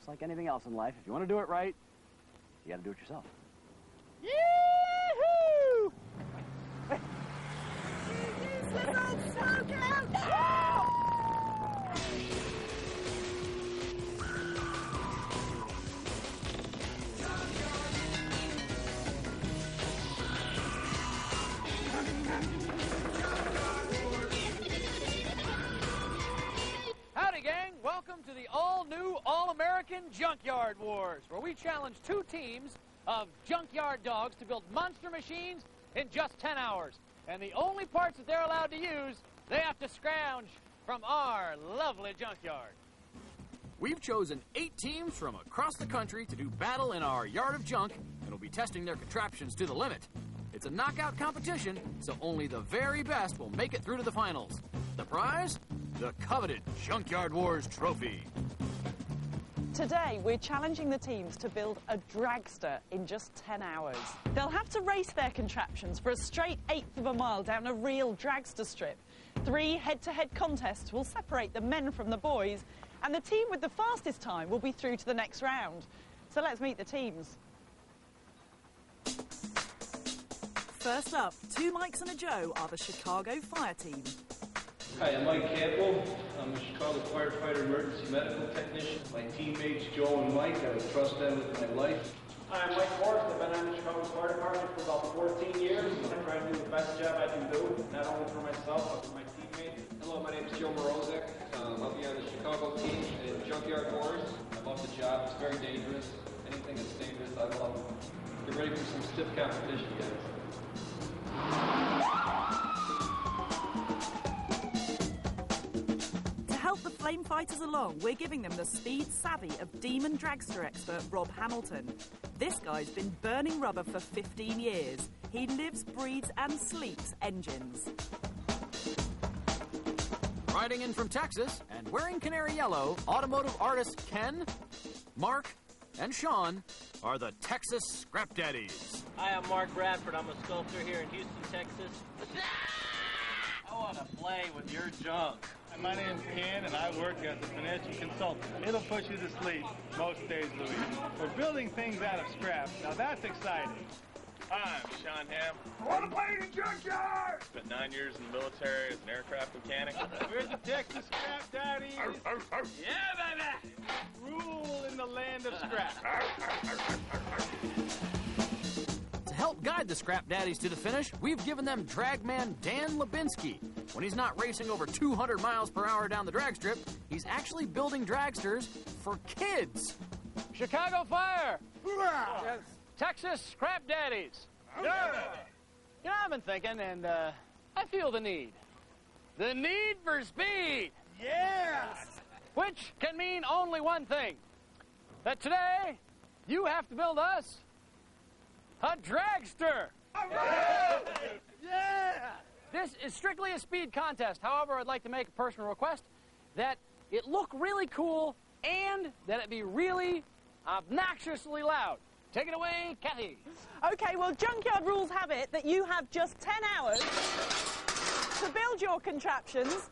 Just like anything else in life, if you want to do it right, you got to do it yourself. Yee-hoo! Little smokehouse! Howdy, gang. Welcome to the all-new, all-American Junkyard Wars, where we challenge two teams of junkyard dogs to build monster machines in just 10 hours. And the only parts that they're allowed to use, they have to scrounge from our lovely junkyard. We've chosen 8 teams from across the country to do battle in our yard of junk, and will be testing their contraptions to the limit. It's a knockout competition, so only the very best will make it through to the finals. The prize? The coveted Junkyard Wars trophy. Today, we're challenging the teams to build a dragster in just 10 hours. They'll have to race their contraptions for a straight 1/8 of a mile down a real dragster strip. 3 head-to-head contests will separate the men from the boys, and the team with the fastest time will be through to the next round. So let's meet the teams. First up, 2 Mikes and a Joe are the Chicago Fire Team. Hi, I'm Mike Campbell. I'm a Chicago firefighter emergency medical technician. My teammates Joe and Mike, I would trust them with my life. Hi, I'm Mike Forrest. I've been on the Chicago Fire Department for about 14 years. I try to do the best job I can do, not only for myself, but for my teammates. Hello, my name is Joe Morozek. I'll be on the Chicago team in Junkyard Wars. I love the job. It's very dangerous. Anything that's dangerous, I love it. Get ready for some stiff competition, guys. To help the flame fighters along, we're giving them the speed savvy of demon dragster expert Rob Hamilton. This guy's been burning rubber for 15 years. He lives, breathes and sleeps engines. Riding in from Texas and wearing canary yellow, automotive artists Ken, Mark, and Sean are the Texas Scrap Daddies. Hi, I'm Mark Bradford. I'm a sculptor here in Houston, Texas. I want to play with your junk. My name's Ken, and I work as a financial consultant. It'll put you to sleep most days, Louis. We're building things out of scrap. Now that's exciting. Hi, I'm Sean Ham. I want to play in the junkyard! Spent 9 years in the military as an aircraft mechanic. We're the Texas Scrap Daddies. Yeah, baby! Rule in the land of scrap. To help guide the Scrap Daddies to the finish, we've given them dragman Dan Lubinsky. When he's not racing over 200 miles per hour down the drag strip, he's actually building dragsters for kids. Chicago Fire! Yes. Texas Scrap Daddies! Yeah. You know, I've been thinking, and I feel the need. The need for speed! Yes! Which can mean only one thing. That today, you have to build us a dragster! Yeah! This is strictly a speed contest. However, I'd like to make a personal request that it look really cool and that it be really obnoxiously loud. Take it away, Kathy. OK, well, Junkyard rules have it that you have just 10 hours to build your contraptions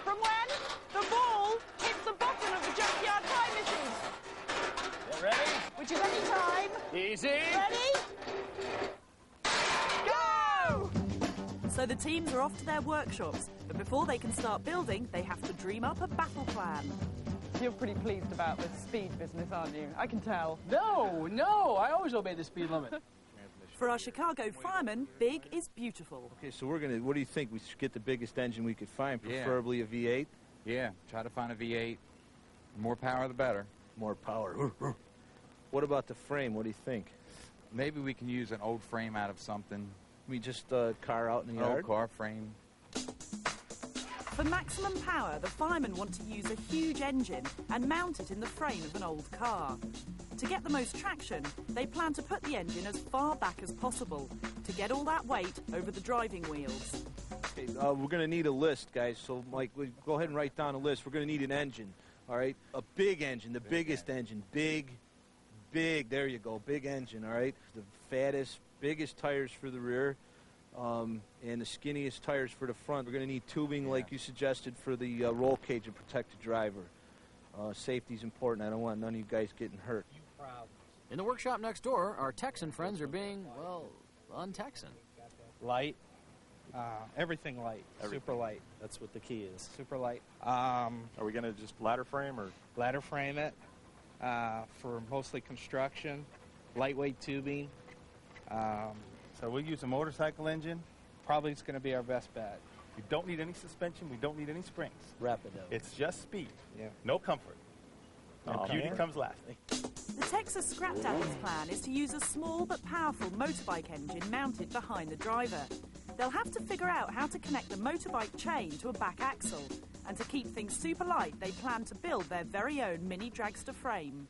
from when the ball hits the bottom of the junkyard time machine. You ready? Which is any time. Easy. Ready? Go! So the teams are off to their workshops, but before they can start building, they have to dream up a battle plan. You're pretty pleased about the speed business, aren't you? I can tell. No, I always obey the speed limit. For our Chicago firemen, big is beautiful. Okay, so what do you think? We should get the biggest engine we could find, preferably a V8? Yeah, try to find a V8. The more power, the better. More power. What about the frame? What do you think? Maybe we can use an old frame out of something. We just a car out in the yard? Old car frame. For maximum power, the firemen want to use a huge engine and mount it in the frame of an old car. To get the most traction, they plan to put the engine as far back as possible to get all that weight over the driving wheels. Okay, we're going to need a list, guys, so Mike, go ahead and write down a list. We're going to need an engine, all right? A big engine, the biggest engine. Big, there you go, big engine, all right? The fattest, biggest tires for the rear. And the skinniest tires for the front. We're going to need tubing like you suggested for the roll cage and protect the driver. Safety's important. I don't want none of you guys getting hurt. In the workshop next door, our Texan friends are being, well, un-Texan. Light. Everything light. Super light. That's what the key is. Super light. Are we going to just ladder frame or? Ladder frame it for mostly construction. Lightweight tubing. So we'll use a motorcycle engine. Probably it's going to be our best bet. We don't need any suspension. We don't need any springs. Rapid though. It's just speed. Yeah. No comfort. And beauty comes last. The Texas Scrap Daddy's plan is to use a small but powerful motorbike engine mounted behind the driver. They'll have to figure out how to connect the motorbike chain to a back axle. And to keep things super light, they plan to build their very own mini dragster frame.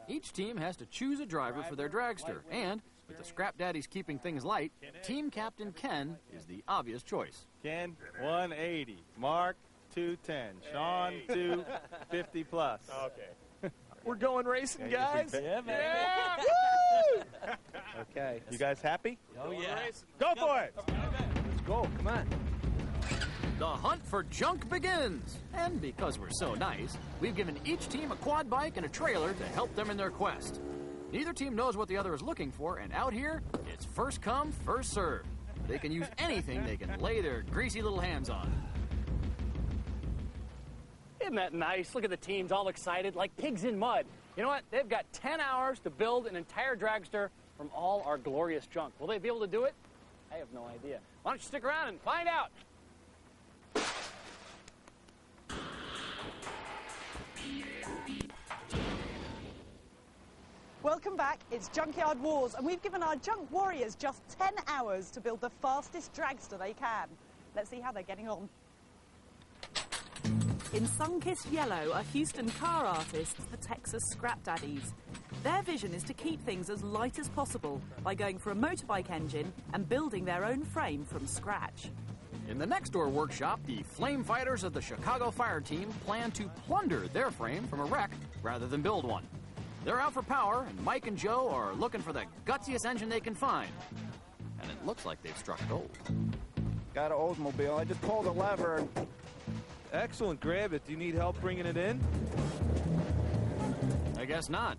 Each team has to choose a driver for their dragster, and with the Scrap Daddies keeping things light, Team Captain Ken is the obvious choice. Ken, 180. Mark, 210. Sean, 250 plus. Okay. We're going racing, guys. Yeah, man. Yeah! Woo! Okay. You guys happy? Oh, yeah. Go for it. Let's go. Come on. The hunt for junk begins. And because we're so nice, we've given each team a quad bike and a trailer to help them in their quest. Neither team knows what the other is looking for, and out here, it's first come, first served. They can use anything they can lay their greasy little hands on. Isn't that nice? Look at the teams all excited, like pigs in mud. You know what? They've got 10 hours to build an entire dragster from all our glorious junk. Will they be able to do it? I have no idea. Why don't you stick around and find out? Welcome back. It's Junkyard Wars, and we've given our junk warriors just 10 hours to build the fastest dragster they can. Let's see how they're getting on. In sun-kissed yellow are Houston car artists, the Texas Scrap Daddies. Their vision is to keep things as light as possible by going for a motorbike engine and building their own frame from scratch. In the next door workshop, the flame fighters of the Chicago Fire Team plan to plunder their frame from a wreck rather than build one. They're out for power, and Mike and Joe are looking for the gutsiest engine they can find. And it looks like they've struck gold. Got an Oldsmobile. I just pulled a lever and... Excellent. Grab it. Do you need help bringing it in? I guess not.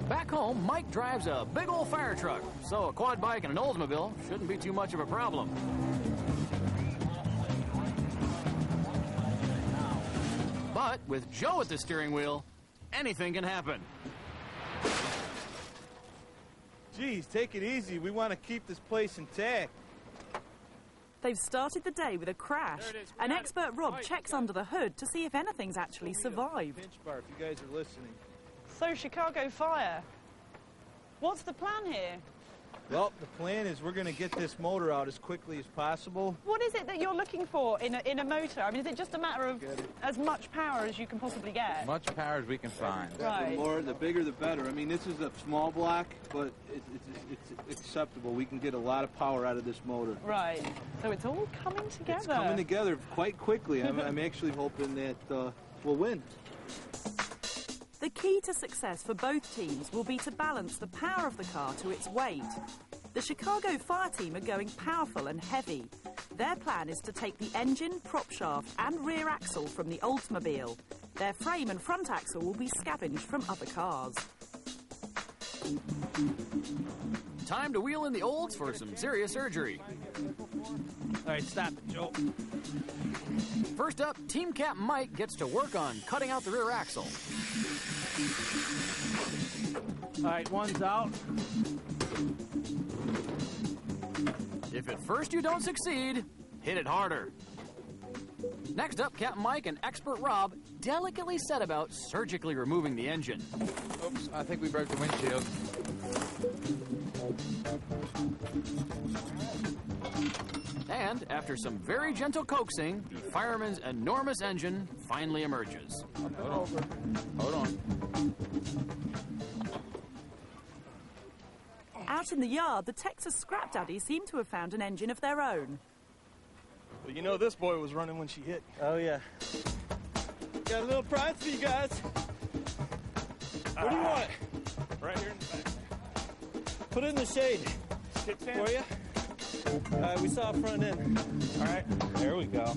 Back home, Mike drives a big old fire truck, so a quad bike and an Oldsmobile shouldn't be too much of a problem. But with Joe at the steering wheel, anything can happen. Geez, take it easy. We want to keep this place intact. They've started the day with a crash. An expert Rob checks under the hood to see if anything's actually survived. Pinch bar, if you guys are listening. So, Chicago Fire, what's the plan here? Well, the plan is we're going to get this motor out as quickly as possible. What is it that you're looking for in a motor? I mean, is it just a matter of as much power as you can possibly get? Much power as we can find. Right. The bigger, the better. I mean, this is a small block, but it's acceptable. We can get a lot of power out of this motor. Right. So it's all coming together. It's coming together quite quickly. I'm actually hoping that we'll win. The key to success for both teams will be to balance the power of the car to its weight. The Chicago Fire Team are going powerful and heavy. Their plan is to take the engine, prop shaft and rear axle from the Oldsmobile. Their frame and front axle will be scavenged from other cars. Time to wheel in the Olds for some serious surgery. All right, stop it, Joe. First up, Team Cap Mike gets to work on cutting out the rear axle. All right, one's out. If at first you don't succeed, hit it harder. Next up, Captain Mike and expert Rob delicately set about surgically removing the engine. Oops, I think we broke the windshield. And after some very gentle coaxing, the fireman's enormous engine finally emerges. Hold on. Out in the yard, the Texas Scrap Daddies seem to have found an engine of their own. Well, you know this boy was running when she hit. Oh, yeah. Got a little prize for you guys. Where do you want it? Right here in the back. Put it in the shade. Kickstand? For you. We saw front end. All right, there we go.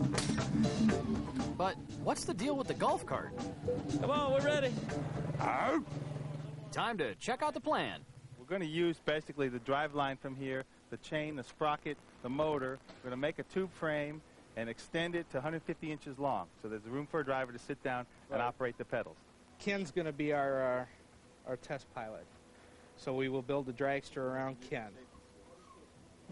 But what's the deal with the golf cart? Come on, we're ready. Time to check out the plan. We're going to use basically the drive line from here, the chain, the sprocket, the motor. We're going to make a tube frame and extend it to 150 inches long. So there's room for a driver to sit down and operate the pedals. Ken's going to be our test pilot. So we will build a dragster around Ken.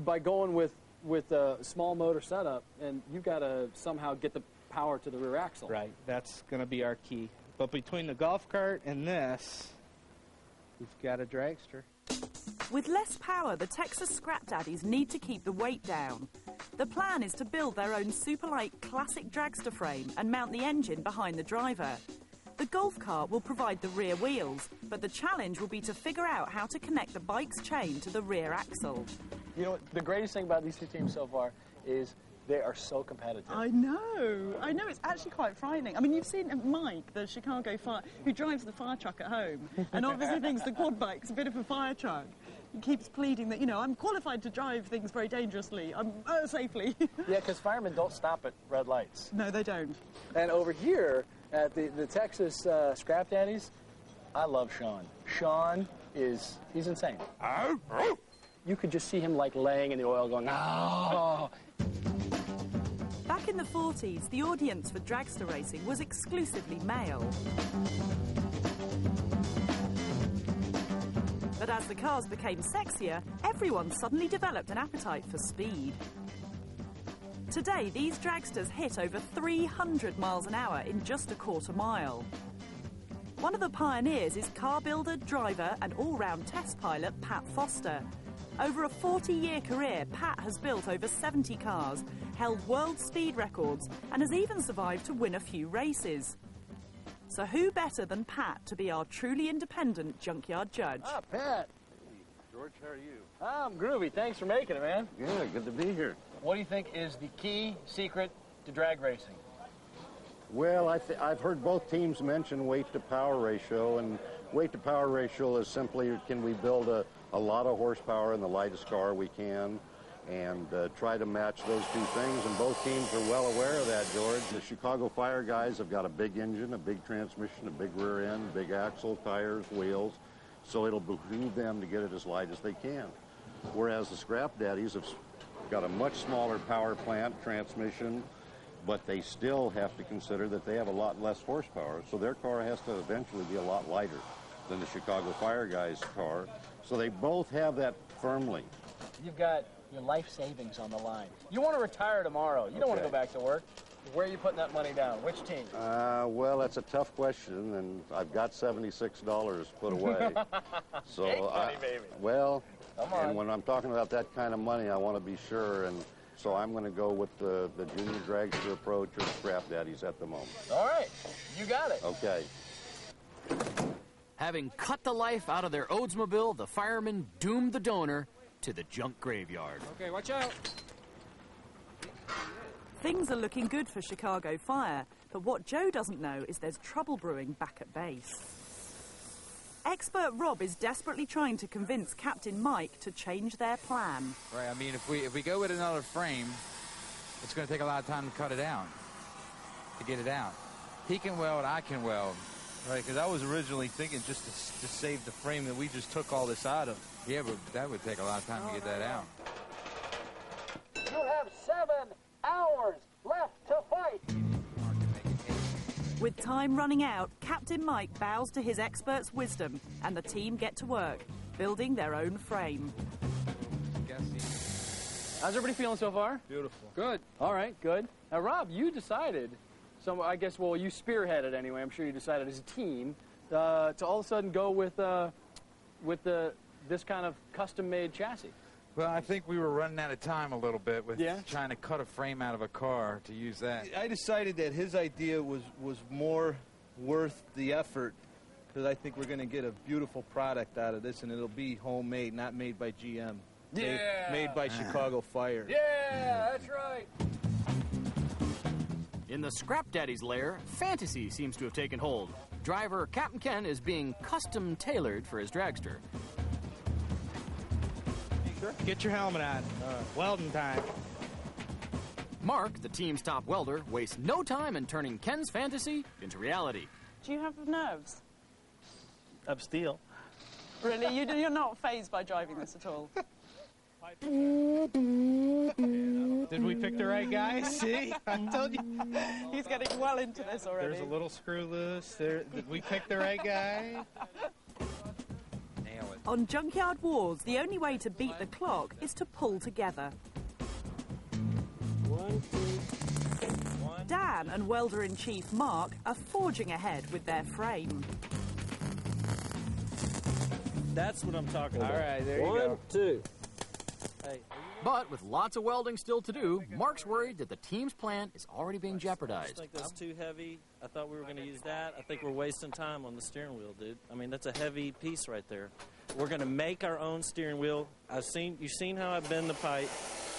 By going with a small motor setup, and you've got to somehow get the power to the rear axle. Right, that's going to be our key. But between the golf cart and this, we've got a dragster. With less power, the Texas Scrap Daddies need to keep the weight down. The plan is to build their own super-light classic dragster frame and mount the engine behind the driver. The golf cart will provide the rear wheels, but the challenge will be to figure out how to connect the bike's chain to the rear axle. You know, the greatest thing about these two teams so far is they are so competitive. I know, it's actually quite frightening. I mean, you've seen Mike, the Chicago fire, who drives the fire truck at home, and obviously thinks the quad bike's a bit of a fire truck. He keeps pleading that, I'm qualified to drive things very dangerously, safely. Yeah, because firemen don't stop at red lights. No, they don't. And over here at the Texas Scrap Daddies, I love Sean. Sean he's insane. You could just see him like laying in the oil going, oh. Back in the 40s, the audience for dragster racing was exclusively male. But as the cars became sexier, everyone suddenly developed an appetite for speed. Today, these dragsters hit over 300 miles an hour in just a quarter mile. One of the pioneers is car builder, driver, and all-round test pilot Pat Foster. Over a 40-year career, Pat has built over 70 cars, held world speed records, and has even survived to win a few races. So who better than Pat to be our truly independent junkyard judge? Ah, Pat. Hey, George, how are you? I'm groovy. Thanks for making it, man. Yeah, good to be here. What do you think is the key secret to drag racing? Well, I've heard both teams mention weight-to-power ratio, and weight-to-power ratio is simply, can we build a lot of horsepower in the lightest car we can, and try to match those two things, and both teams are well aware of that, George. The Chicago Fire guys have got a big engine, a big transmission, a big rear end, big axle, tires, wheels, so it'll behoove them to get it as light as they can. Whereas the Scrap Daddies have got a much smaller power plant, transmission, but they still have to consider that they have a lot less horsepower, so their car has to eventually be a lot lighter than the Chicago Fire guys' car. So they both have that firmly. You've got your life savings on the line. You want to retire tomorrow. You don't want to go back to work. Where are you putting that money down? Which team? Well, that's a tough question, and I've got $76 put away. So, money, baby. Well, and when I'm talking about that kind of money, I want to be sure, and so I'm going to go with the junior dragster approach or Scrap Daddies at the moment. All right, you got it. Okay. Having cut the life out of their Oldsmobile, the firemen doomed the donor to the junk graveyard. Okay, watch out. Things are looking good for Chicago Fire, but what Joe doesn't know is there's trouble brewing back at base. Expert Rob is desperately trying to convince Captain Mike to change their plan. Right, I mean, if we go with another frame, it's going to take a lot of time to cut it out, to get it out. He can weld, I can weld. Right, because I was originally thinking just to save the frame that we just took all this out of. Yeah, but that would take a lot of time to get that out. You have 7 hours left to fight. With time running out, Captain Mike bows to his expert's wisdom, and the team get to work, building their own frame. How's everybody feeling so far? Beautiful. Good. All right, good. Now, Rob, you decided, so I guess, well, you spearheaded anyway, I'm sure you decided as a team, to all of a sudden go with this kind of custom-made chassis. Well, I think we were running out of time a little bit with trying to cut a frame out of a car to use that. I decided that his idea was more worth the effort, because I think we're going to get a beautiful product out of this, and it'll be homemade, not made by GM. Yeah. Made by Chicago Fire. Yeah, that's right. In the Scrap Daddy's lair, fantasy seems to have taken hold. Driver Captain Ken is being custom tailored for his dragster. Sure. Get your helmet on. Welding time. Mark, the team's top welder, wastes no time in turning Ken's fantasy into reality. Do you have nerves? Of steel. Really? You're not fazed by driving this at all? Did we pick the right guy? See? I told you. He's getting well into this already. There's a little screw loose. Did we pick the right guy? Nail it. On Junkyard Wars, the only way to beat the clock is to pull together. 1, 2, 1. Dan and welder-in-chief Mark are forging ahead with their frame. That's what I'm talking about. All right, there you go. 1, 2. Hey. But with lots of welding still to do, Mark's worried that the team's plan is already being I jeopardized. just think that's too heavy. I thought we were going to use that. I think we're wasting time on the steering wheel, dude. I mean, that's a heavy piece right there. We're going to make our own steering wheel. You've seen how I bend the pipe.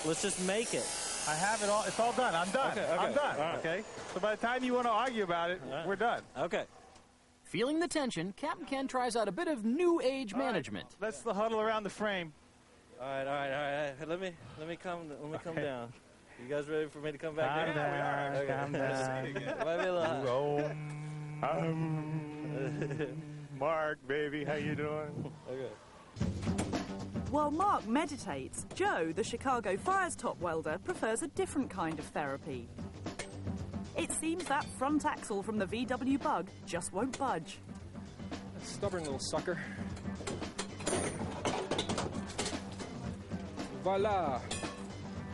Let's just make it. I have it all. It's all done. I'm done. Okay. I'm done. All right. Okay. So by the time you want to argue about it, we're done. Okay. Feeling the tension, Captain Ken tries out a bit of new age management. Let's huddle around the frame. All right. Let me come down. You guys ready for me to come back Calm down? down. Okay. Calm down. It might be a little high. Mark, baby, how you doing? Okay. While Mark meditates, Joe, the Chicago Fire's top welder, prefers a different kind of therapy. It seems that front axle from the VW Bug just won't budge. Stubborn little sucker. Voila.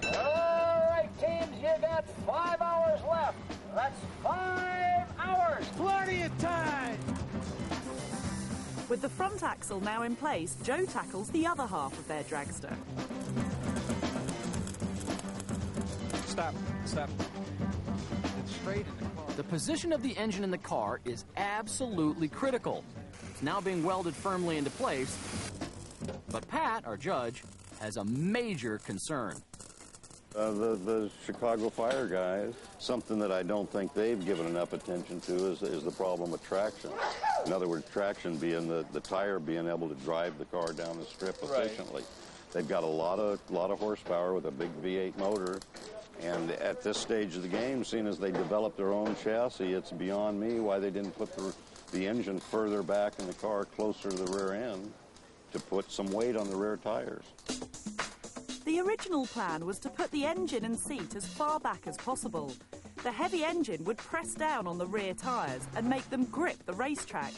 All right, teams, you got 5 hours left. That's 5 hours. Plenty of time. With the front axle now in place, Joe tackles the other half of their dragster. Stop. It's straight in the car. The position of the engine in the car is absolutely critical. It's now being welded firmly into place. But Pat, our judge, has a major concern. The Chicago Fire guys, something that I don't think they've given enough attention to is the problem with traction. In other words, traction being the tire being able to drive the car down the strip efficiently. They've got a lot of horsepower with a big V8 motor, and at this stage of the game, seeing as they developed their own chassis, it's beyond me why they didn't put the engine further back in the car, closer to the rear end, to put some weight on the rear tires. The original plan was to put the engine and seat as far back as possible. The heavy engine would press down on the rear tyres and make them grip the racetrack.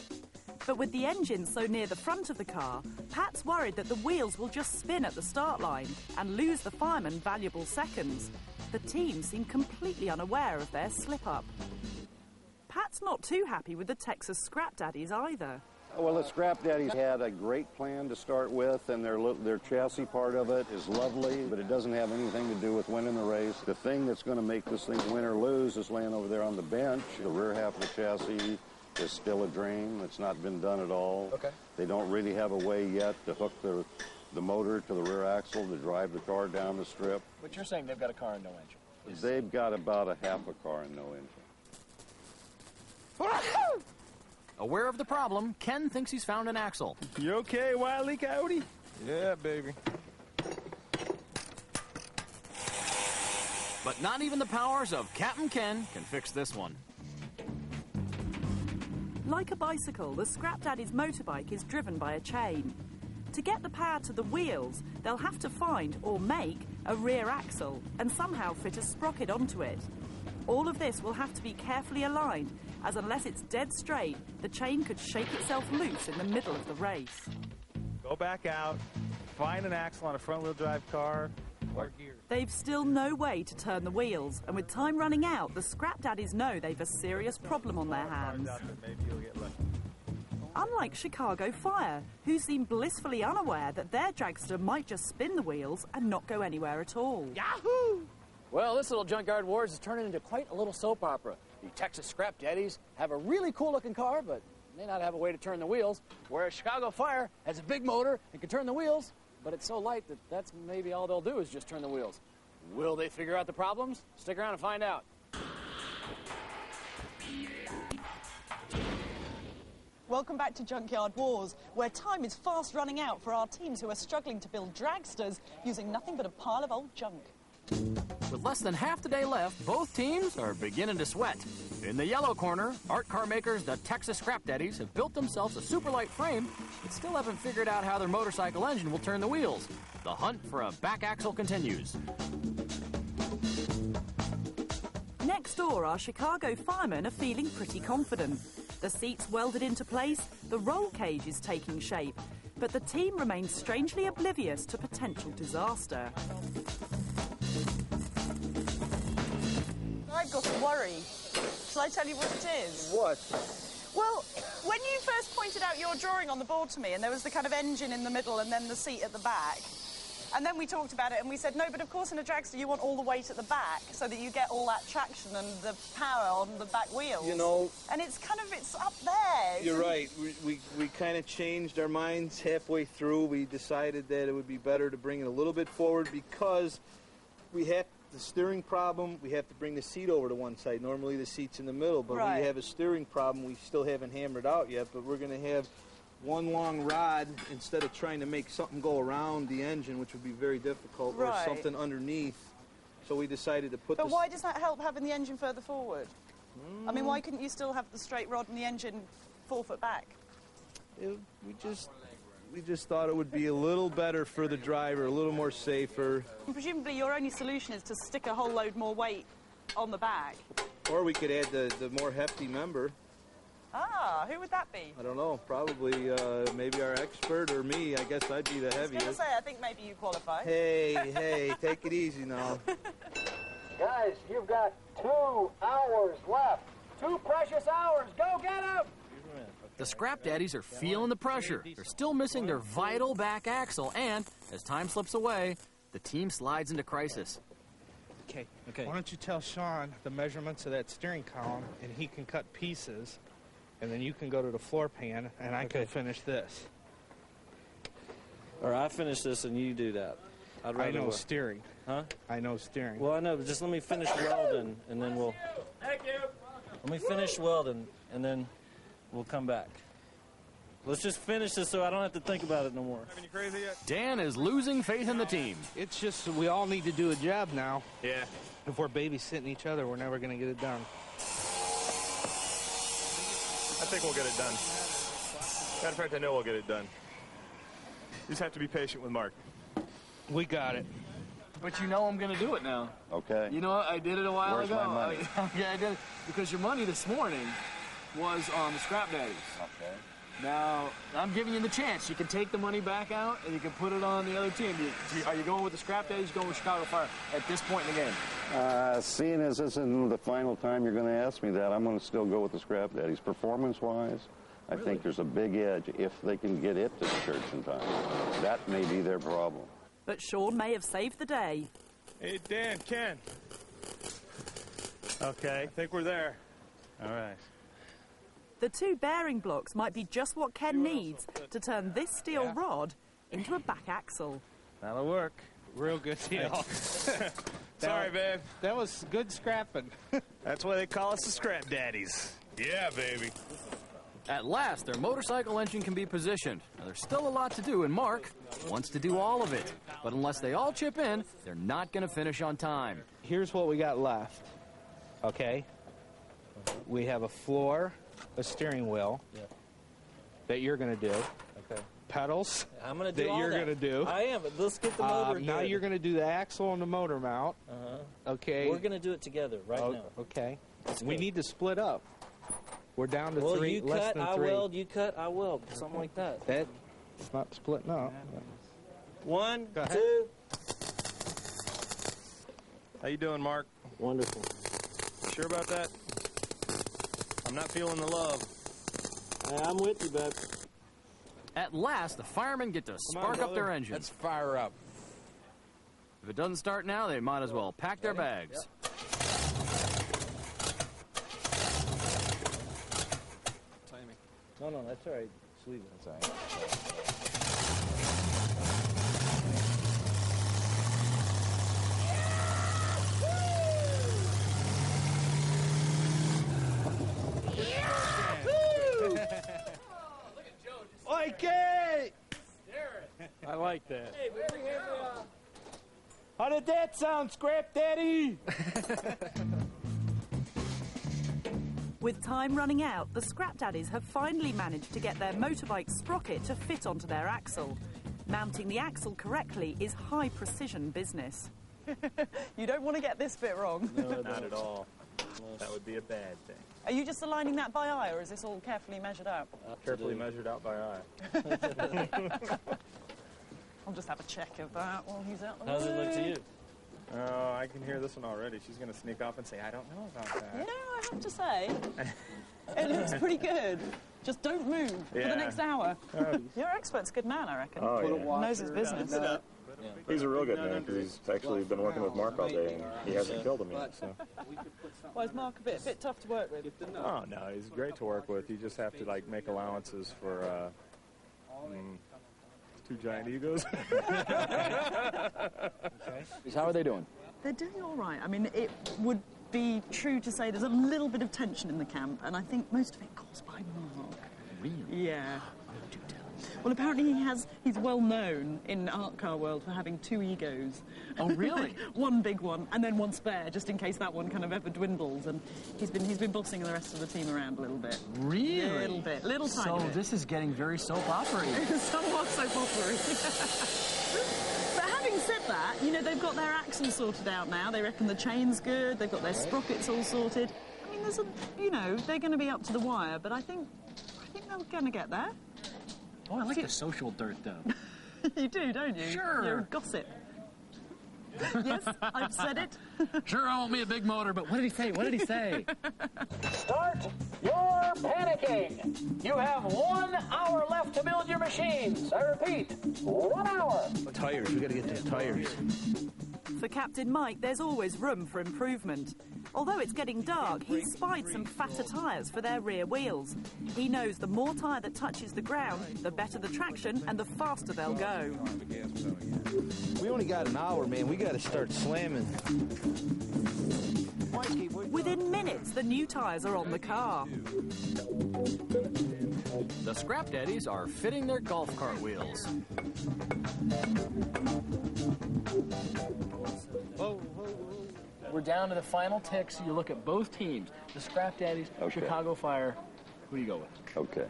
But with the engine so near the front of the car, Pat's worried that the wheels will just spin at the start line and lose the firemen valuable seconds. The team seem completely unaware of their slip-up. Pat's not too happy with the Texas Scrap Daddies either. Well, the Scrap Daddies had a great plan to start with, and their chassis part of it is lovely, but it doesn't have anything to do with winning the race. The thing that's going to make this thing win or lose is laying over there on the bench. The rear half of the chassis is still a dream. It's not been done at all. Okay. They don't really have a way yet to hook the motor to the rear axle to drive the car down the strip. But you're saying they've got a car and no engine. They've got about a half a car and no engine. Aware of the problem, Ken thinks he's found an axle. You okay, Wile E. Coyote? Yeah, baby. But not even the powers of Captain Ken can fix this one. Like a bicycle, the Scrap Daddy's motorbike is driven by a chain. To get the power to the wheels, they'll have to find or make a rear axle and somehow fit a sprocket onto it. All of this will have to be carefully aligned, as unless it's dead straight, the chain could shake itself loose in the middle of the race. Go back out, find an axle on a front-wheel drive car. They've still no way to turn the wheels, and with time running out, the Scrap Daddies know they've a serious problem on their hands. Maybe you'll get lucky. Unlike Chicago Fire, who seem blissfully unaware that their dragster might just spin the wheels and not go anywhere at all. Yahoo! Well, this little Junkyard Wars is turning into quite a little soap opera. The Texas Scrap Daddies have a really cool-looking car, but may not have a way to turn the wheels, whereas Chicago Fire has a big motor and can turn the wheels, but it's so light that that's maybe all they'll do is just turn the wheels. Will they figure out the problems? Stick around and find out. Welcome back to Junkyard Wars, where time is fast running out for our teams who are struggling to build dragsters using nothing but a pile of old junk. With less than half the day left, both teams are beginning to sweat. In the yellow corner, art car makers, the Texas Scrap Daddies, have built themselves a super light frame, but still haven't figured out how their motorcycle engine will turn the wheels. The hunt for a back axle continues. Next door, our Chicago firemen are feeling pretty confident. The seats welded into place, the roll cage is taking shape, but the team remains strangely oblivious to potential disaster. I've got a worry. Shall I tell you what it is? What? Well, when you first pointed out your drawing on the board to me, and there was the kind of engine in the middle and then the seat at the back, and then we talked about it and we said, no, but of course in a dragster you want all the weight at the back so that you get all that traction and the power on the back wheels. You know... And it's up there. You're right. We kind of changed our minds halfway through. We decided that it would be better to bring it a little bit forward because we have the steering problem. We have to bring the seat over to one side. Normally the seat's in the middle, but right. We have a steering problem we still haven't hammered out yet, but we're going to have one long rod instead of trying to make something go around the engine, which would be very difficult, right. or something underneath. So we decided to put But why does that help having the engine further forward? I mean, Mm. why couldn't you still have the straight rod and the engine 4 foot back? We just thought it would be a little better for the driver, a little more safer. And presumably your only solution is to stick a whole load more weight on the back. Or we could add the more hefty member. Ah, who would that be? I don't know, probably maybe our expert or me. I guess I'd be the I was going to heaviest. say, I think maybe you qualify. Hey, take it easy now. Guys, you've got 2 hours left. 2 precious hours. Go get them! The Scrap Daddies are feeling the pressure. They're still missing their vital back axle, and as time slips away, the team slides into crisis. Okay. Why don't you tell Sean the measurements of that steering column, and he can cut pieces, and then you can go to the floor pan, and I can finish this. Or I finish this and you do that. I know steering. Huh? I know steering. Well, I know, but just let me finish welding, and then we'll... Thank you. Let me finish welding, and then we'll come back. Let's just finish this so I don't have to think about it no more. You crazy yet? Dan is losing faith in the team. It's just we all need to do a job now. Yeah. If we're babysitting each other, we're never going to get it done. I think we'll get it done. Matter of fact, I know we'll get it done. You just have to be patient with Mark. We got it. But you know I'm going to do it now. Okay. You know what? I did it a while Where's ago. my money? Yeah, I did it. Because your money this morning was on the Scrap Daddies. Okay. Now, I'm giving you the chance. You can take the money back out, and you can put it on the other team. Are you going with the Scrap Daddies, going with Chicago Fire at this point in the game? Seeing as this isn't the final time you're going to ask me that, I'm going to still go with the Scrap Daddies. Performance-wise, I think there's a big edge if they can get it to the church in time. That may be their problem. But Sean may have saved the day. Hey, Dan, Ken. Okay, I think we're there. All right. The 2 bearing blocks might be just what Ken needs to turn this steel rod into a back axle. That'll work. Real good deal. Sorry, babe. That was good scrapping. That's why they call us the Scrap Daddies. Yeah, baby. At last, their motorcycle engine can be positioned. Now, there's still a lot to do, and Mark wants to do all of it. But unless they all chip in, they're not going to finish on time. Here's what we got left. Okay? We have a floor, a steering wheel that you're going to do. Okay. Pedals I'm going to do that all you're that. going to do. I am, but let's get the motor Now good. you're going to do the axle and the motor mount. Okay. We're going to do it together right now. Okay. Let's We go. need to split up. We're down to Well, 3, you less cut, than I 3. weld, you cut, I weld. Something like that. That's not splitting up. 1, Go ahead. 2. How you doing, Mark? Wonderful. You sure about that? I'm not feeling the love. I'm with you, bud. At last, the firemen get to spark up their engine. Let's fire up. If it doesn't start now, they might as well pack their bags. Timing. No, that's all right. Just leave it. That's all right. like that. How did that sound, Scrap Daddy? With time running out, the Scrap Daddies have finally managed to get their motorbike sprocket to fit onto their axle. Mounting the axle correctly is high precision business. You don't want to get this bit wrong. No, not at all. That would be a bad thing. Are you just aligning that by eye, or is this all carefully measured out? Carefully measured out by eye. I'll just have a check of that while he's out. How's it look to you? Oh, I can hear this one already. She's going to sneak off and say, I don't know about that. Yeah, I have to say, it looks pretty good. Just don't move for the next hour. Your expert's a good man, I reckon. Oh, yeah. Knows his business. He's a real good man because he's actually been working with Mark all day and he hasn't killed him yet. So. Why is Mark a bit tough to work with? Oh, no, he's great to work with. You just have to like make allowances for two giant egos. How are they doing? They're doing all right. I mean, it would be true to say there's a little bit of tension in the camp, and I think most of it caused by Mark. Really? Yeah. Well, apparently he's well known in art car world for having two egos. Oh, really? One big one and then one spare, just in case that one kind of ever dwindles. And he's been bossing the rest of the team around a little bit. Really? A little bit, little tiny bit. So this is getting very soap opera-y. Somewhat soap opera-y. But having said that, you know, they've got their axle sorted out now. They reckon the chain's good. They've got their sprockets all sorted. I mean, they're going to be up to the wire, but I think they're going to get there. Oh, I like the social dirt, though. You do, don't you? Sure. You're a gossip. Yes, I've said it. Sure, I won't be a big motor, but what did he say? What did he say? Start your panicking. You have 1 hour left to build your machines. I repeat, 1 hour. Tires, we got to get those tires. For Captain Mike, there's always room for improvement. Although it's getting dark, he's spied some fatter tyres for their rear wheels. He knows the more tyre that touches the ground, the better the traction and the faster they'll go. We only got an hour, man. We got to start slamming. Within minutes, the new tyres are on the car. The Scrap Daddies are fitting their golf cart wheels. We're down to the final ticks. You look at both teams, the Scrap Daddies, Chicago Fire. Who do you go with? Okay.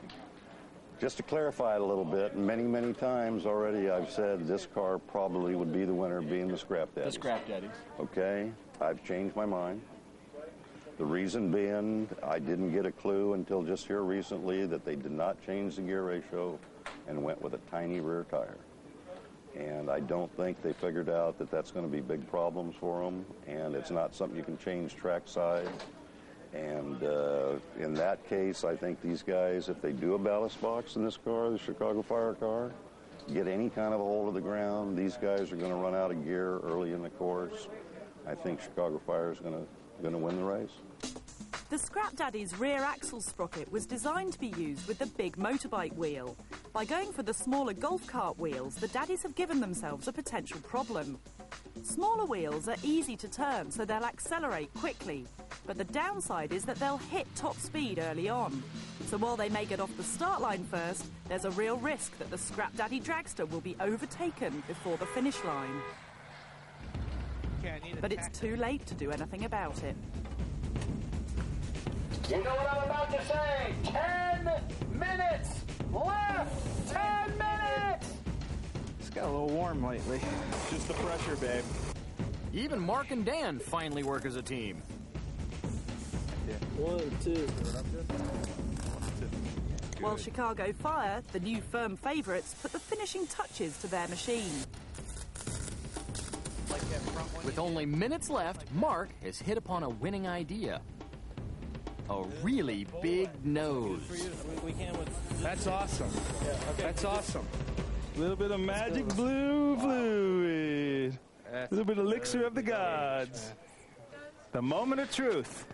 Just to clarify it a little bit, many times already I've said this car probably would be the winner, being the Scrap Daddies. The Scrap Daddies. Okay. I've changed my mind. The reason being, I didn't get a clue until just here recently that they did not change the gear ratio and went with a tiny rear tire. And I don't think they figured out that that's going to be big problems for them, and it's not something you can change track size. And in that case, I think these guys, if they do a ballast box in this car, the Chicago Fire car, get any kind of a hold of the ground, these guys are going to run out of gear early in the course. I think Chicago Fire is going to win the race. The Scrap Daddy's rear axle sprocket was designed to be used with the big motorbike wheel. By going for the smaller golf cart wheels, the Daddies have given themselves a potential problem. Smaller wheels are easy to turn, so they'll accelerate quickly. But the downside is that they'll hit top speed early on. So while they may get off the start line first, there's a real risk that the Scrap Daddy dragster will be overtaken before the finish line. But it's too late to do anything about it. You know what I'm about to say. 10 minutes left. 10 minutes. It's got a little warm lately. Just the pressure, babe. Even Mark and Dan finally work as a team. 1, 2. While Chicago Fire, the new firm favourites, put the finishing touches to their machine. With only minutes left, Mark has hit upon a winning idea. A really big nose. That's awesome. That's awesome. A little bit of magic blue fluid. A little bit of elixir of the gods. The moment of truth.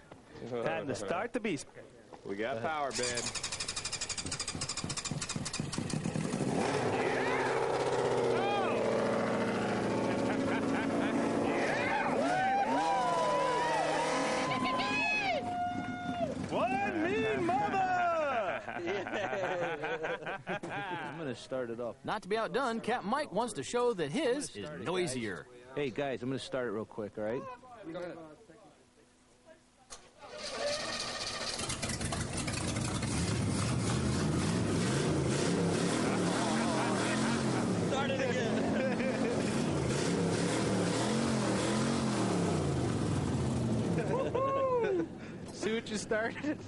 Time to start the beast. We got power, babe. One mean mother! I'm going to start it up. Not to be outdone, Captain Mike wants to show that his is noisier. Hey, guys, I'm going to start it real quick, all right? Go ahead. Start it again. See what you started?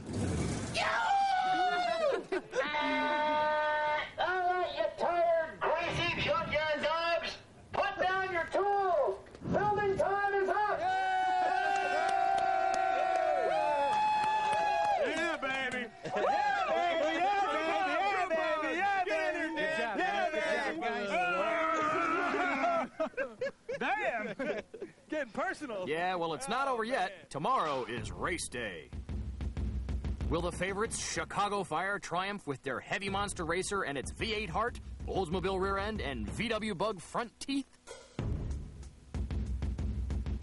All right, you tired, greasy junkyard dogs, put down your tools. Building time is up. Yeah, baby. Damn! Getting personal. Yeah, well, it's not over yet. Tomorrow is race day. Will the favorites Chicago Fire triumph with their heavy monster racer and its V8 heart, Oldsmobile rear end, and VW Bug front teeth?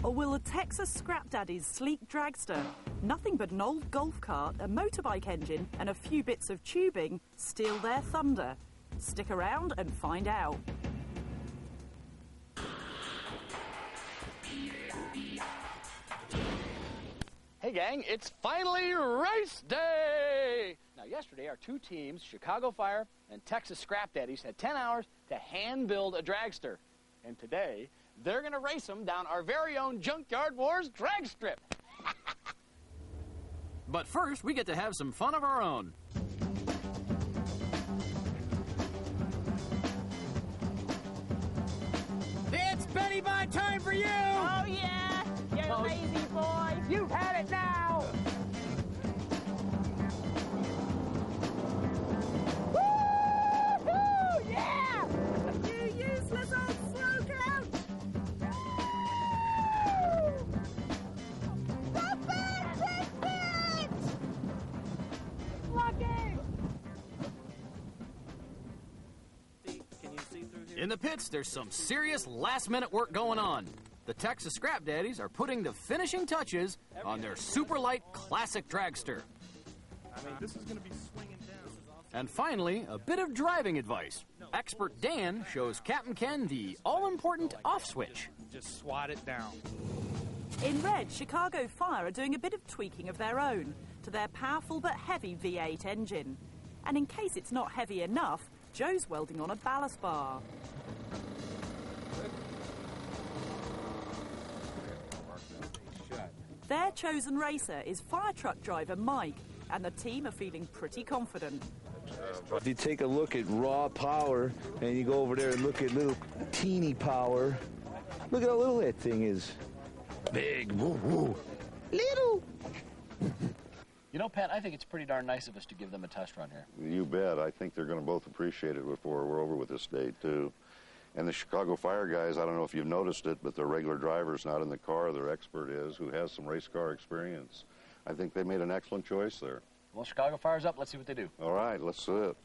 Or will the Texas Scrap Daddy's sleek dragster, nothing but an old golf cart, a motorbike engine, and a few bits of tubing, steal their thunder? Stick around and find out. Hey gang, it's finally race day! Now yesterday our two teams, Chicago Fire and Texas Scrap Daddies, had 10 hours to hand build a dragster. And today, they're gonna race them down our very own Junkyard Wars drag strip. But first, we get to have some fun of our own. It's Benny Bye time for you! Oh, yeah! You lazy boy! You've had it now! Woo-hoo! Yeah! You useless old slow clout! Stop it! Take it! Lucky! Can you see through here? In the pits, there's some serious last-minute work going on. The Texas Scrap Daddies are putting the finishing touches on their super light classic dragster. I mean, this is going to be swinging down. And finally, a bit of driving advice. Expert Dan shows Captain Ken the all-important off switch. Just swat it down. In red, Chicago Fire are doing a bit of tweaking of their own to their powerful but heavy V8 engine. And in case it's not heavy enough, Joe's welding on a ballast bar. Their chosen racer is fire truck driver Mike, and the team are feeling pretty confident. If you take a look at raw power and you go over there and look at little teeny power, look at how little that thing is. Big, woo, woo. Little. You know, Pat, I think it's pretty darn nice of us to give them a test run here. You bet. I think they're going to both appreciate it before we're over with this date, too. And the Chicago Fire guys, I don't know if you've noticed it, but their regular driver's not in the car. Their expert is, who has some race car experience. I think they made an excellent choice there. Well, Chicago Fire's up. Let's see what they do. All right, let's see it.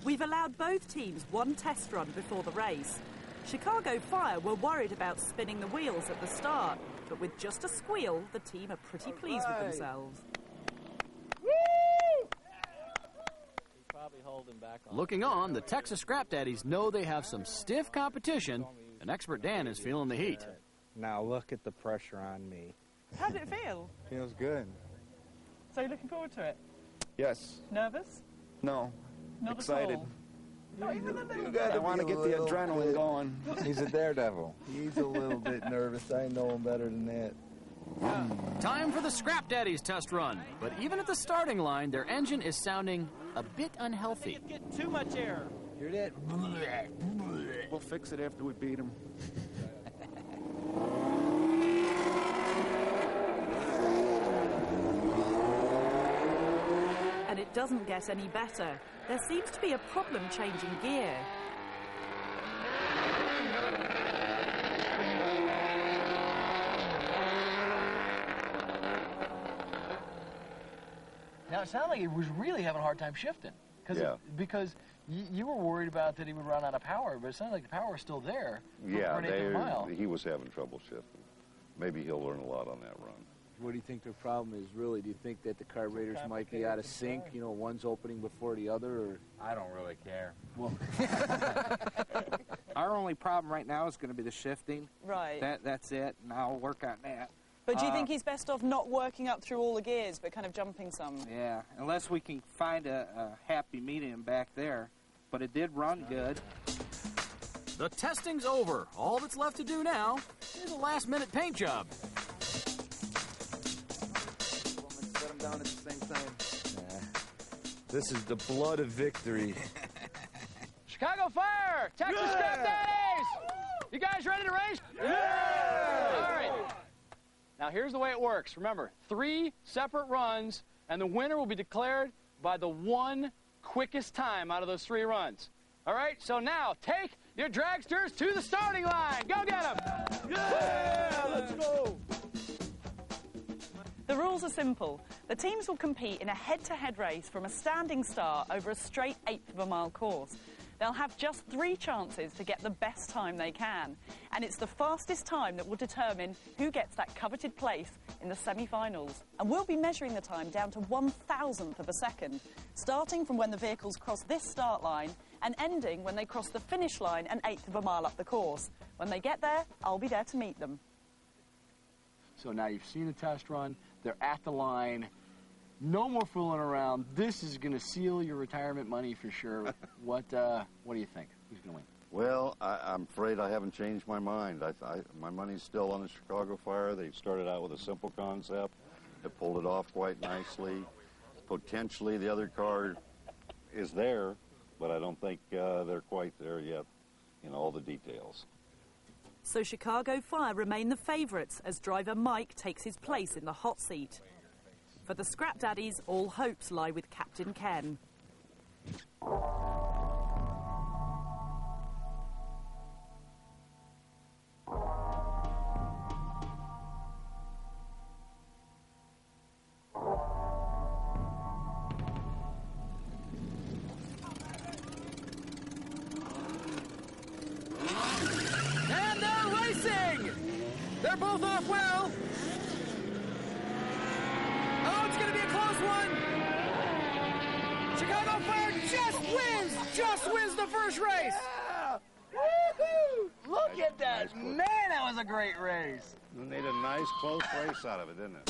We've allowed both teams one test run before the race. Chicago Fire were worried about spinning the wheels at the start, but with just a squeal, the team are pretty pleased with themselves. Probably holding back on. Looking on, the Texas Scrap Daddies know they have some stiff competition, and Expert Dan is feeling the heat. Now look at the pressure on me. How did it feel? Feels good. So you're looking forward to it? Yes. Nervous? No. Not Excited. At all? Not even a little You bit? I want to get the adrenaline going. He's a daredevil. He's a little bit nervous. I know him better than that. Time for the Scrap Daddies test run. But even at the starting line, their engine is sounding a bit unhealthy. It's getting too much air. Hear that? We'll fix it after we beat him. And it doesn't get any better. There seems to be a problem changing gear. Now, it sounded like he was really having a hard time shifting. Yeah. Because you were worried about that he would run out of power, but it sounded like the power was still there. Yeah, for an eighth of a mile. he was having trouble shifting. Maybe he'll learn a lot on that run. What do you think their problem is, really? Do you think that the carburetors might be out of sync? You know, one's opening before the other, or? I don't really care. Well, our only problem right now is going to be the shifting. Right. That's it, and I'll work on that. But do you think he's best off not working up through all the gears, but kind of jumping some? Yeah, unless we can find a happy medium back there. But it did run good. The testing's over. All that's left to do now is a last-minute paint job. Set them down at the same time. This is the blood of victory. Chicago Fire! Texas Scrap Daddies! You guys ready to race? Yeah! All right. Now, here's the way it works. Remember, 3 separate runs, and the winner will be declared by the one quickest time out of those 3 runs. All right? So now, take your dragsters to the starting line. Go get them! Yeah! Let's go! The rules are simple. The teams will compete in a head-to-head race from a standing start over a straight 1/8 of a mile course. They'll have just 3 chances to get the best time they can. And it's the fastest time that will determine who gets that coveted place in the semi-finals. And we'll be measuring the time down to 1,000th of a second, starting from when the vehicles cross this start line and ending when they cross the finish line an 1/8 of a mile up the course. When they get there, I'll be there to meet them. So now you've seen the test run. They're at the line. No more fooling around. This is going to seal your retirement money for sure. What do you think? Who's going to win? Well, I'm afraid I haven't changed my mind. My money's still on the Chicago Fire. They started out with a simple concept. They pulled it off quite nicely. Potentially the other car is there, but I don't think they're quite there yet in all the details. So Chicago Fire remain the favourites as driver Mike takes his place in the hot seat. For the Scrap Daddies, all hopes lie with Captain Ken. And they're racing! They're both off well. Oh, it's going to be a close one. Chicago Fire just wins the first race. Yeah! Woohoo! Look at that. Man, that was a great race. They made a nice close race out of it, didn't it?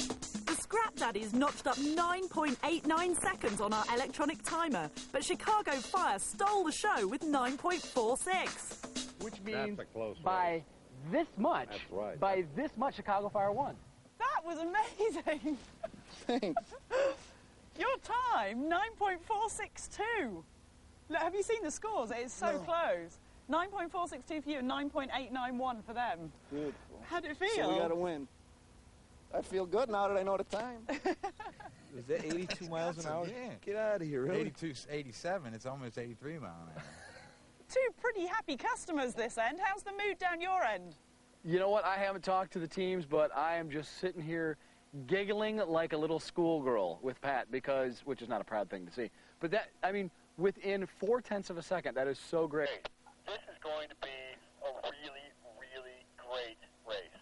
The Scrap Daddies notched up 9.89 seconds on our electronic timer, but Chicago Fire stole the show with 9.46. Which means That's a close by race. this much, That's right. by this much, Chicago Fire won. That was amazing. Thanks. Your time, 9.462. Look, have you seen the scores? It is so No. close. 9.462 for you and 9.891 for them. Good. How'd it feel? So we got to win. I feel good now that I know the time. Is that 82 miles an hour? Yeah. Get out of here, really? 82, 87. It's almost 83 miles an hour. 2 pretty happy customers this end. How's the mood down your end? You know what? I haven't talked to the teams, but I am just sitting here giggling like a little schoolgirl with Pat because, which is not a proud thing to see. But that, I mean, within 0.4 of a second, that is so great. This is going to be a really, really great race.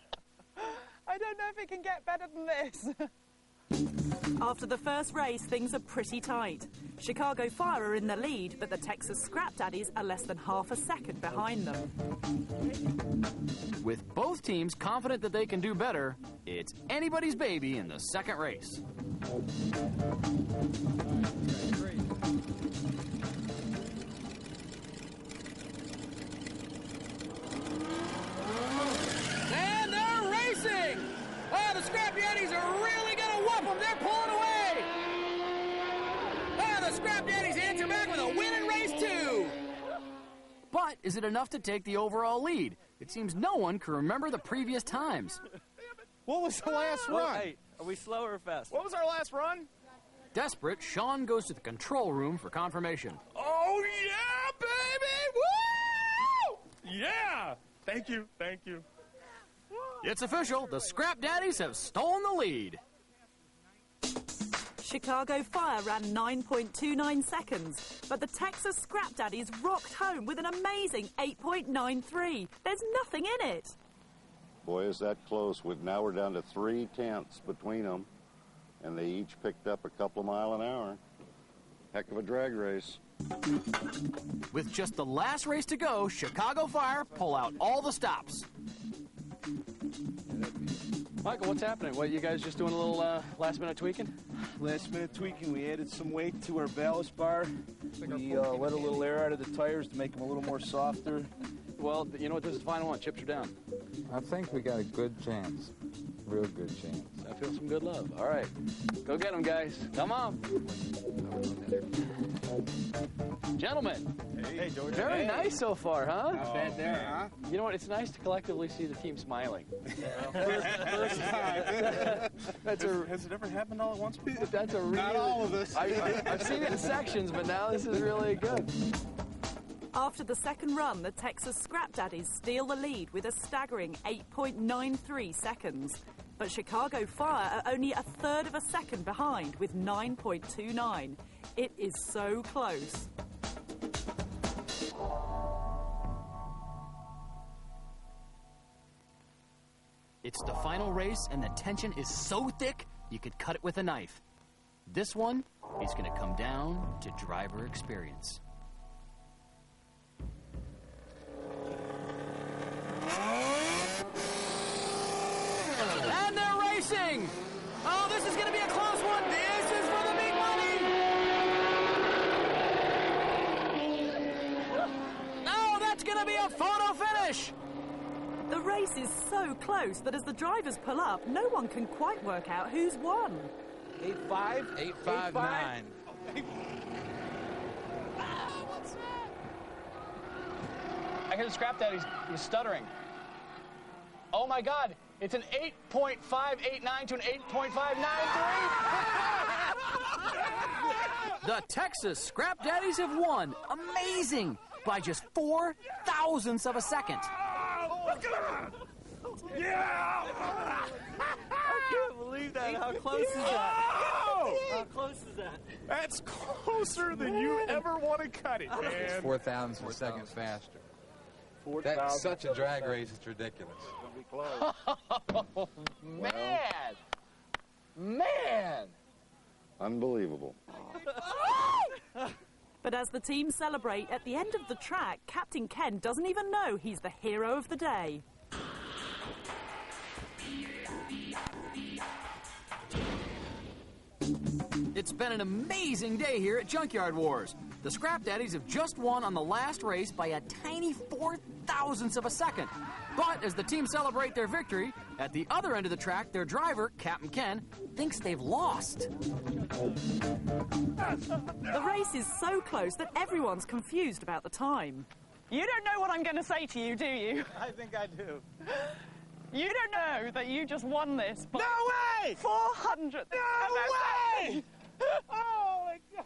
I don't know if it can get better than this. After the first race, things are pretty tight. Chicago Fire are in the lead, but the Texas Scrap Daddies are less than half a second behind them. With both teams confident that they can do better, it's anybody's baby in the second race. And they're racing! Oh, the Scrap Daddies are really going to whoop them. They're pulling away. Oh, the Scrap Daddies answer back with a win in race 2. But is it enough to take the overall lead? It seems no one can remember the previous times. What was the last run? Hey, are we slow or fast? What was our last run? Desperate, Sean goes to the control room for confirmation. Oh, yeah, baby! Woo! Yeah! Thank you, thank you. It's official. The Scrap Daddies have stolen the lead. Chicago Fire ran 9.29 seconds, but the Texas Scrap Daddies rocked home with an amazing 8.93. There's nothing in it. Boy, is that close. Now we're down to 3/10 between them, and they each picked up a couple of miles an hour. Heck of a drag race. With just the last race to go, Chicago Fire pull out all the stops. Michael, what's happening? What, you guys just doing a little last-minute tweaking? Last minute tweaking. We added some weight to our ballast bar. We let a little air out of the tires to make them a little more softer. Well, you know what? This is the final one. Chips are down. I think we got a good chance. Real good chance. I feel some good love. All right. Go get them, guys. Come on. Gentlemen. Hey, George. Very nice so far, huh? Not bad there, huh? You know what? It's nice to collectively see the team smiling. First time. Has it ever happened all at once before? That's a really... Not all of us. I've seen it in sections, but now this is really good. After the second run, the Texas Scrap Daddies steal the lead with a staggering 8.93 seconds. But Chicago Fire are only a third of a second behind with 9.29. It is so close. It's the final race, and the tension is so thick, you could cut it with a knife. This one is going to come down to driver experience. And they're racing! Oh, this is going to be a close one! This is for the big money! No, that's going to be a photo finish! The race is so close that as the drivers pull up, no one can quite work out who's won. 8-5? 8-5-9. I hear the Scrap Daddy's stuttering. Oh my God, it's an 8.589 to an 8.593. The Texas Scrap Daddies have won. Amazing! By just 4 thousandths of a second. Yeah! I can't believe that. How close is that? How close is that? That's closer than you ever want to cut it, man. 4 thousandths of a second faster. That's such a drag race, it's ridiculous. Oh, man! Man! Unbelievable. But as the team celebrate at the end of the track, Captain Ken doesn't even know he's the hero of the day. It's been an amazing day here at Junkyard Wars. The Scrap Daddies have just won on the last race by a tiny 4 thousandths of a second. But as the team celebrate their victory, at the other end of the track, their driver, Captain Ken, thinks they've lost. The race is so close that everyone's confused about the time. You don't know what I'm going to say to you, do you? I think I do. You don't know that you just won this by... No way! 400. No way! Oh, my God.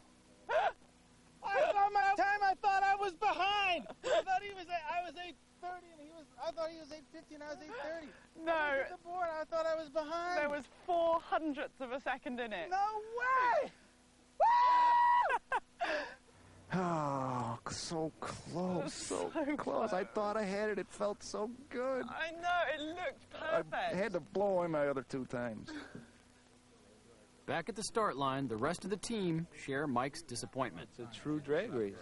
I thought I was behind. I thought I was 8:30 and I thought he was 8:50 and I was 8:30. No. I looked at the board, I thought I was behind. There was 400ths of a second in it. No way! Oh, so close, so close. I thought I had it. It felt so good. I know, it looked perfect. I had to blow away my other 2 times. Back at the start line, the rest of the team share Mike's disappointment. It's a true drag race.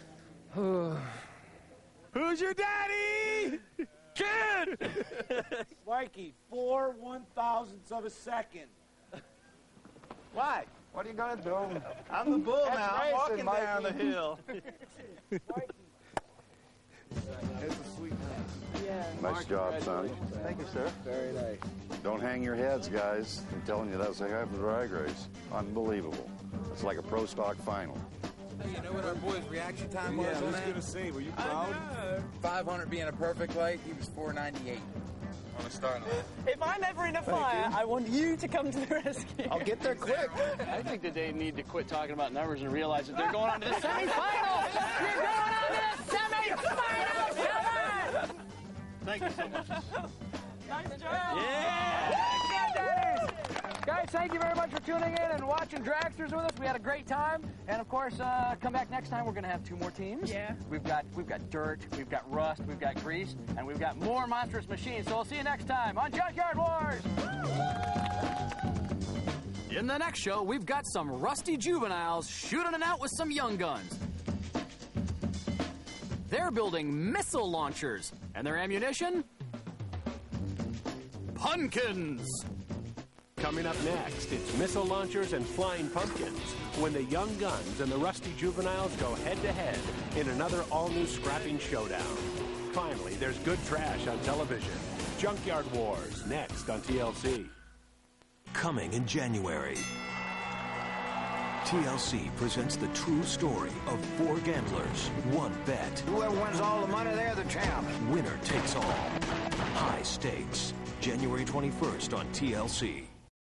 Who's your daddy? Kid! Mikey, 4 1,000ths of a second. Why? What are you going to do? I'm the bull now. I'm walking down the hill. It's a sweet night. Yeah. Nice job, son. Thank you, sir. Very nice. Don't hang your heads, guys. I'm telling you, that's like half a drag race. Unbelievable. It's like a pro stock final. Hey, you know what our boy's reaction time was? Yeah, I was man? going to say, were you proud? 500 being a perfect light, he was 498 on the start line. If I'm ever in a fire, I want you to come to the rescue. I'll get there quick. I think that they need to quit talking about numbers and realize that they're going on to the semifinals. You're going on to the semifinals. Come on! Thank you so much. Nice job. Yeah! Guys, thank you very much for tuning in and watching Dragsters with us. We had a great time. And, of course, come back next time. We're going to have 2 more teams. Yeah. We've got dirt, we've got rust, we've got grease, and we've got more monstrous machines. So we'll see you next time on Junkyard Wars. In the next show, we've got some rusty juveniles shooting it out with some young guns. They're building missile launchers, and their ammunition? Pumpkins! Coming up next, it's missile launchers and flying pumpkins when the young guns and the rusty juveniles go head-to-head in another all-new scrapping showdown. Finally, there's good trash on television. Junkyard Wars, next on TLC. Coming in January, TLC presents the true story of 4 gamblers, 1 bet. Whoever wins all the money, they're the champ. Winner takes all. High stakes. January 21st on TLC.